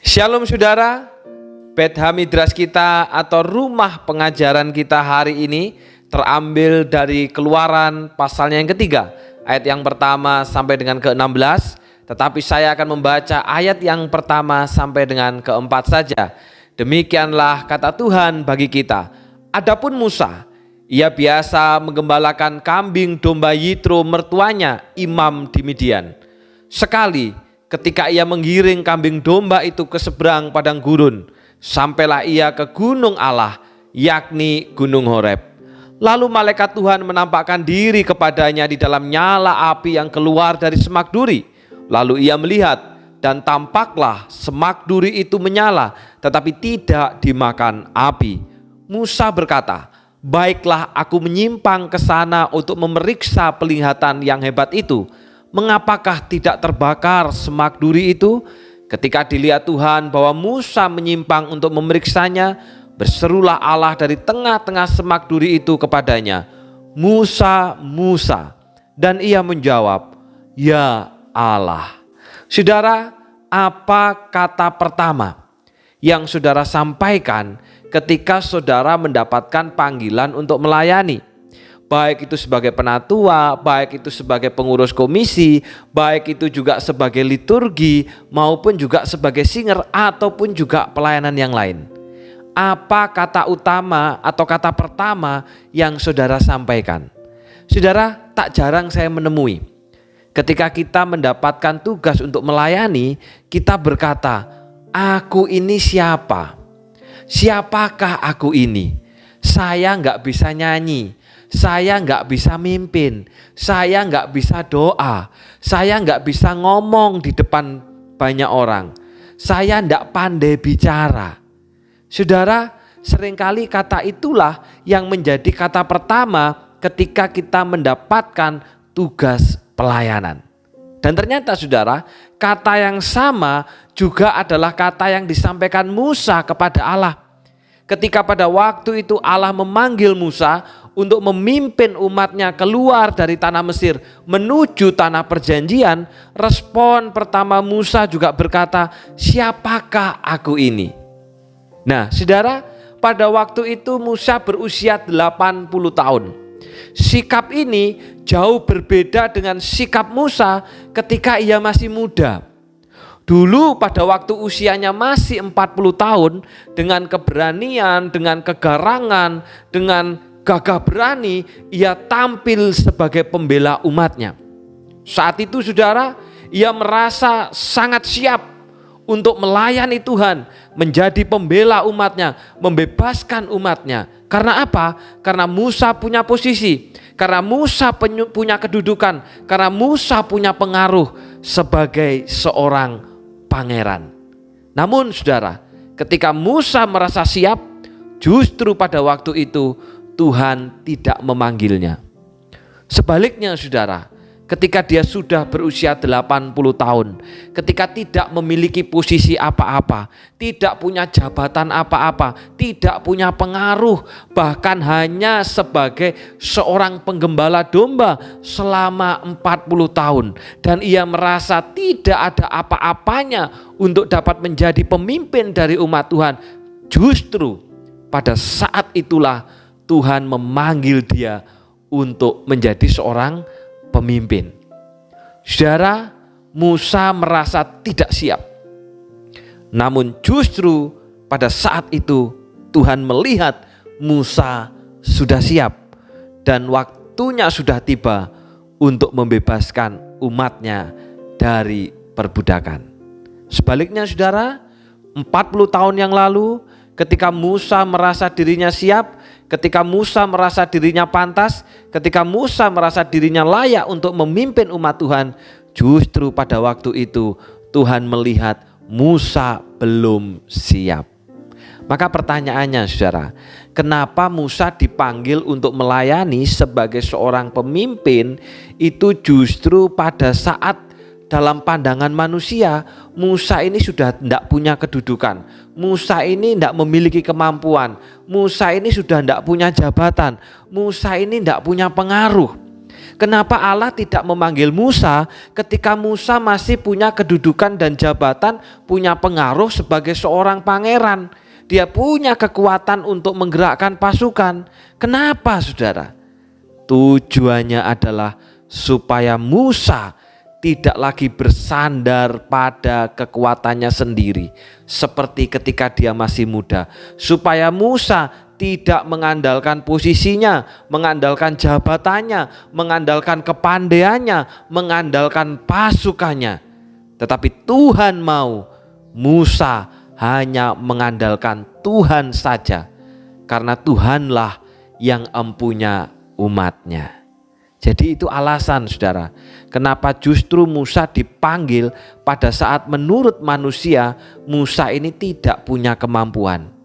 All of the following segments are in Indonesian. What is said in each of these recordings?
Shalom saudara, Beth Hamidras kita atau rumah pengajaran kita hari ini terambil dari Keluaran pasalnya yang ketiga, ayat yang pertama sampai dengan ke-16. Tetapi saya akan membaca ayat yang pertama sampai dengan ke-4 saja. Demikianlah kata Tuhan bagi kita. Adapun Musa, ia biasa menggembalakan kambing domba Yitro mertuanya, imam di Midian. Sekali ketika ia menggiring kambing domba itu ke seberang padang gurun, sampailah ia ke gunung Allah, yakni gunung Horeb. Lalu malaikat Tuhan menampakkan diri kepadanya di dalam nyala api yang keluar dari semak duri. Lalu ia melihat, dan tampaklah semak duri itu menyala, tetapi tidak dimakan api. Musa berkata, baiklah, aku menyimpang ke sana untuk memeriksa penglihatan yang hebat itu. Mengapakah tidak terbakar semak duri itu? Ketika dilihat Tuhan bahwa Musa menyimpang untuk memeriksanya, berserulah Allah dari tengah-tengah semak duri itu kepadanya, Musa, Musa. Dan ia menjawab, ya Allah. Saudara, apa kata pertama yang saudara sampaikan ketika saudara mendapatkan panggilan untuk melayani? Baik itu sebagai penatua, baik itu sebagai pengurus komisi, baik itu juga sebagai liturgi, maupun juga sebagai singer, ataupun juga pelayanan yang lain. Apa kata utama atau kata pertama yang saudara sampaikan? Saudara, tak jarang saya menemui ketika kita mendapatkan tugas untuk melayani, kita berkata, aku ini siapa? Siapakah aku ini? Saya nggak bisa nyanyi, saya nggak bisa mimpin, saya nggak bisa doa, saya nggak bisa ngomong di depan banyak orang, saya nggak pandai bicara. Saudara, seringkali kata itulah yang menjadi kata pertama ketika kita mendapatkan tugas pelayanan. Dan ternyata saudara, kata yang sama juga adalah kata yang disampaikan Musa kepada Allah. Ketika pada waktu itu Allah memanggil Musa untuk memimpin umatnya keluar dari tanah Mesir menuju tanah perjanjian, respon pertama Musa juga berkata, siapakah aku ini? Nah saudara, pada waktu itu Musa berusia 80 tahun. Sikap ini jauh berbeda dengan sikap Musa ketika ia masih muda. Dulu pada waktu usianya masih 40 tahun, dengan keberanian, dengan kegarangan, dengan gagah berani, ia tampil sebagai pembela umatnya. Saat itu saudara, ia merasa sangat siap untuk melayani Tuhan, menjadi pembela umatnya, membebaskan umatnya. Karena apa? Karena Musa punya posisi, karena Musa punya kedudukan, karena Musa punya pengaruh sebagai seorang pangeran. Namun saudara, ketika Musa merasa siap, justru pada waktu itu Tuhan tidak memanggilnya. Sebaliknya saudara, ketika dia sudah berusia 80 tahun, ketika tidak memiliki posisi apa-apa, tidak punya jabatan apa-apa, tidak punya pengaruh, bahkan hanya sebagai seorang penggembala domba selama 40 tahun, dan ia merasa tidak ada apa-apanya untuk dapat menjadi pemimpin dari umat Tuhan, justru pada saat itulah Tuhan memanggil dia untuk menjadi seorang pemimpin. Saudara, Musa merasa tidak siap. Namun justru pada saat itu Tuhan melihat Musa sudah siap dan waktunya sudah tiba untuk membebaskan umatnya dari perbudakan. Sebaliknya saudara, 40 tahun yang lalu ketika Musa merasa dirinya siap, ketika Musa merasa dirinya pantas, ketika Musa merasa dirinya layak untuk memimpin umat Tuhan, justru pada waktu itu Tuhan melihat Musa belum siap. Maka pertanyaannya saudara, kenapa Musa dipanggil untuk melayani sebagai seorang pemimpin itu justru pada saat dalam pandangan manusia Musa ini sudah tidak punya kedudukan, Musa ini tidak memiliki kemampuan, Musa ini sudah tidak punya jabatan, Musa ini tidak punya pengaruh. Kenapa Allah tidak memanggil Musa ketika Musa masih punya kedudukan dan jabatan, punya pengaruh sebagai seorang pangeran? Dia punya kekuatan untuk menggerakkan pasukan. Kenapa, saudara? Tujuannya adalah supaya Musa tidak lagi bersandar pada kekuatannya sendiri seperti ketika dia masih muda. Supaya Musa tidak mengandalkan posisinya, mengandalkan jabatannya, mengandalkan kepandaiannya, mengandalkan pasukannya. Tetapi Tuhan mau Musa hanya mengandalkan Tuhan saja, karena Tuhanlah yang empunya umatnya. Jadi itu alasan, saudara, kenapa justru Musa dipanggil pada saat menurut manusia Musa ini tidak punya kemampuan.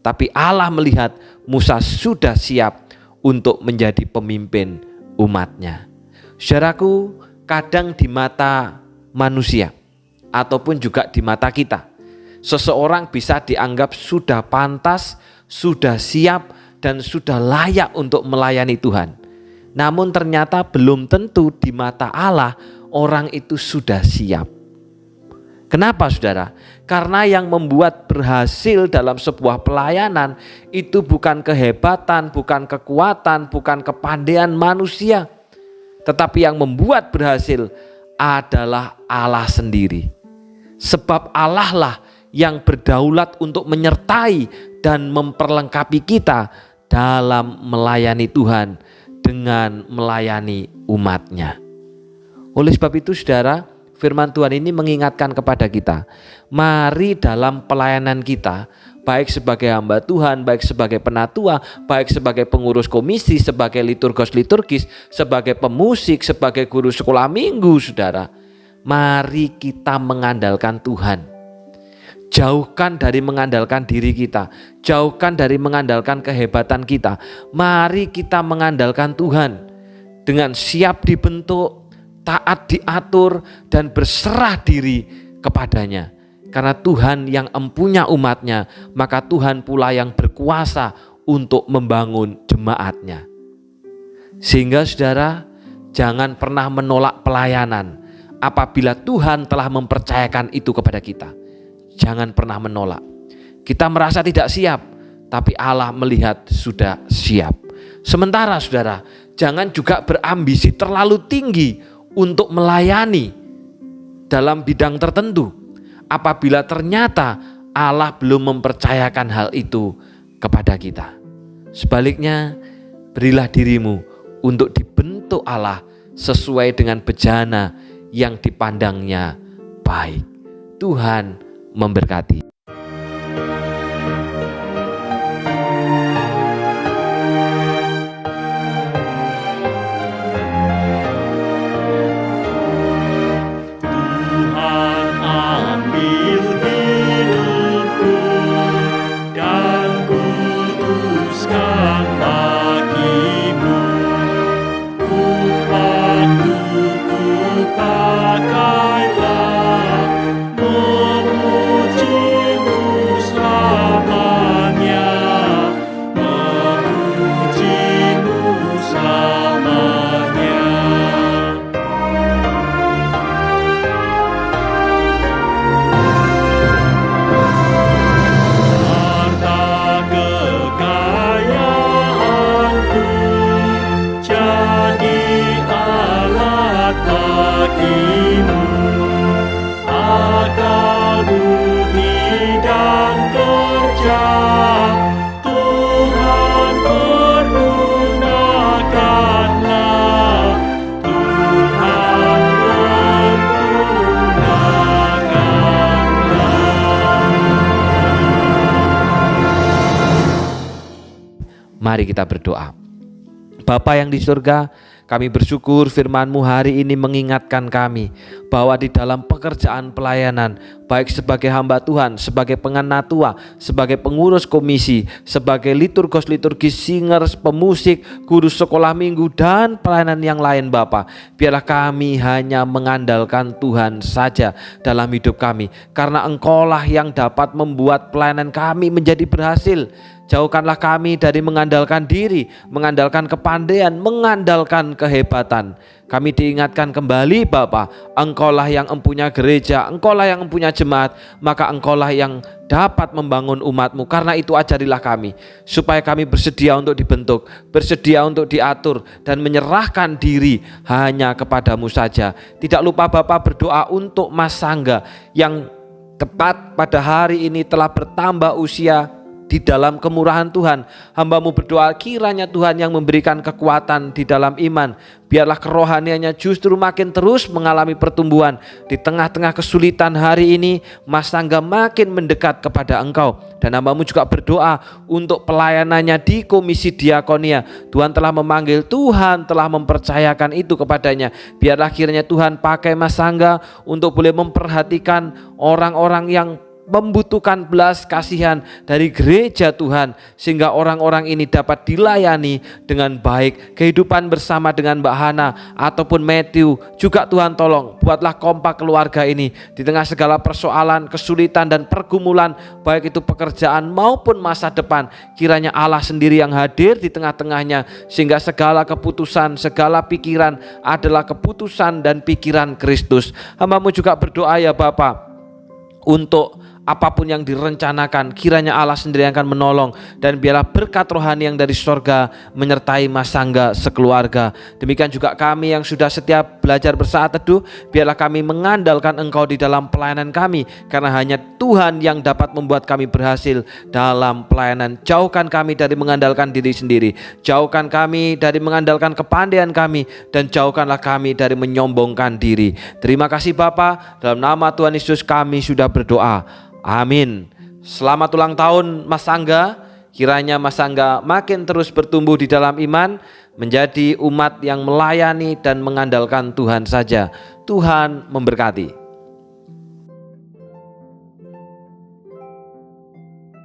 Tapi Allah melihat Musa sudah siap untuk menjadi pemimpin umatnya. Saudaraku, kadang di mata manusia ataupun juga di mata kita, seseorang bisa dianggap sudah pantas, sudah siap, dan sudah layak untuk melayani Tuhan. Namun ternyata belum tentu di mata Allah orang itu sudah siap. Kenapa, saudara? Karena yang membuat berhasil dalam sebuah pelayanan itu bukan kehebatan, bukan kekuatan, bukan kepandaian manusia. Tetapi yang membuat berhasil adalah Allah sendiri. Sebab Allah lah yang berdaulat untuk menyertai dan memperlengkapi kita dalam melayani Tuhan dengan melayani umatnya. Oleh sebab itu, saudara, firman Tuhan ini mengingatkan kepada kita, mari dalam pelayanan kita, baik sebagai hamba Tuhan, baik sebagai penatua, baik sebagai pengurus komisi, sebagai liturgis, sebagai pemusik, sebagai guru sekolah minggu, saudara, mari kita mengandalkan Tuhan. Jauhkan dari mengandalkan diri kita, jauhkan dari mengandalkan kehebatan kita. Mari kita mengandalkan Tuhan dengan siap dibentuk, taat diatur, dan berserah diri kepadanya. Karena Tuhan yang empunya umatnya, maka Tuhan pula yang berkuasa untuk membangun jemaatnya. Sehingga, saudara, jangan pernah menolak pelayanan apabila Tuhan telah mempercayakan itu kepada kita. Jangan pernah menolak. Kita merasa tidak siap, tapi Allah melihat sudah siap. Sementara, saudara, jangan juga berambisi terlalu tinggi untuk melayani dalam bidang tertentu apabila ternyata Allah belum mempercayakan hal itu kepada kita. Sebaliknya, berilah dirimu untuk dibentuk Allah sesuai dengan bejana yang dipandangnya baik. Tuhan memberkati. Mari kita berdoa. Bapa yang di surga, kami bersyukur firman-Mu hari ini mengingatkan kami bahwa di dalam pekerjaan pelayanan baik sebagai hamba Tuhan, sebagai pengenatua, sebagai pengurus komisi, sebagai liturgis, singers, pemusik, guru sekolah minggu, dan pelayanan yang lain Bapa. Biarlah kami hanya mengandalkan Tuhan saja dalam hidup kami, karena Engkaulah yang dapat membuat pelayanan kami menjadi berhasil. Jauhkanlah kami dari mengandalkan diri, mengandalkan kepandaian, mengandalkan kehebatan. Kami diingatkan kembali Bapa, Engkaulah yang empunya gereja, Engkaulah yang empunya jemaat, maka Engkaulah yang dapat membangun umat-Mu. Karena itu ajarilah kami, supaya kami bersedia untuk dibentuk, bersedia untuk diatur, dan menyerahkan diri hanya kepadamu saja. Tidak lupa Bapa, berdoa untuk Mas Sangga yang tepat pada hari ini telah bertambah usia di dalam kemurahan Tuhan. Hamba-Mu berdoa kiranya Tuhan yang memberikan kekuatan di dalam iman. Biarlah kerohaniannya justru makin terus mengalami pertumbuhan. Di tengah-tengah kesulitan hari ini, Mas Sangga makin mendekat kepada Engkau. Dan hamba-Mu juga berdoa untuk pelayanannya di komisi diakonia. Tuhan telah memanggil, Tuhan telah mempercayakan itu kepadanya. Biarlah kiranya Tuhan pakai Mas Sangga untuk boleh memperhatikan orang-orang yang membutuhkan belas kasihan dari gereja Tuhan, sehingga orang-orang ini dapat dilayani dengan baik. Kehidupan bersama dengan Mbak Hana ataupun Matthew juga Tuhan tolong, buatlah kompak keluarga ini di tengah segala persoalan, kesulitan dan pergumulan, baik itu pekerjaan maupun masa depan. Kiranya Allah sendiri yang hadir di tengah-tengahnya, sehingga segala keputusan, segala pikiran adalah keputusan dan pikiran Kristus. Hamba-Mu juga berdoa ya Bapa, untuk apapun yang direncanakan, kiranya Allah sendiri yang akan menolong, dan biarlah berkat rohani yang dari sorga menyertai Mas Sangga sekeluarga. Demikian juga kami yang sudah setia belajar bersaat teduh, biarlah kami mengandalkan Engkau di dalam pelayanan kami, karena hanya Tuhan yang dapat membuat kami berhasil dalam pelayanan. Jauhkan kami dari mengandalkan diri sendiri, jauhkan kami dari mengandalkan kepandaian kami, dan jauhkanlah kami dari menyombongkan diri. Terima kasih Bapa, dalam nama Tuhan Yesus kami sudah berdoa. Amin. Selamat ulang tahun Mas Sangga. Kiranya Mas Sangga makin terus bertumbuh di dalam iman, menjadi umat yang melayani dan mengandalkan Tuhan saja. Tuhan memberkati.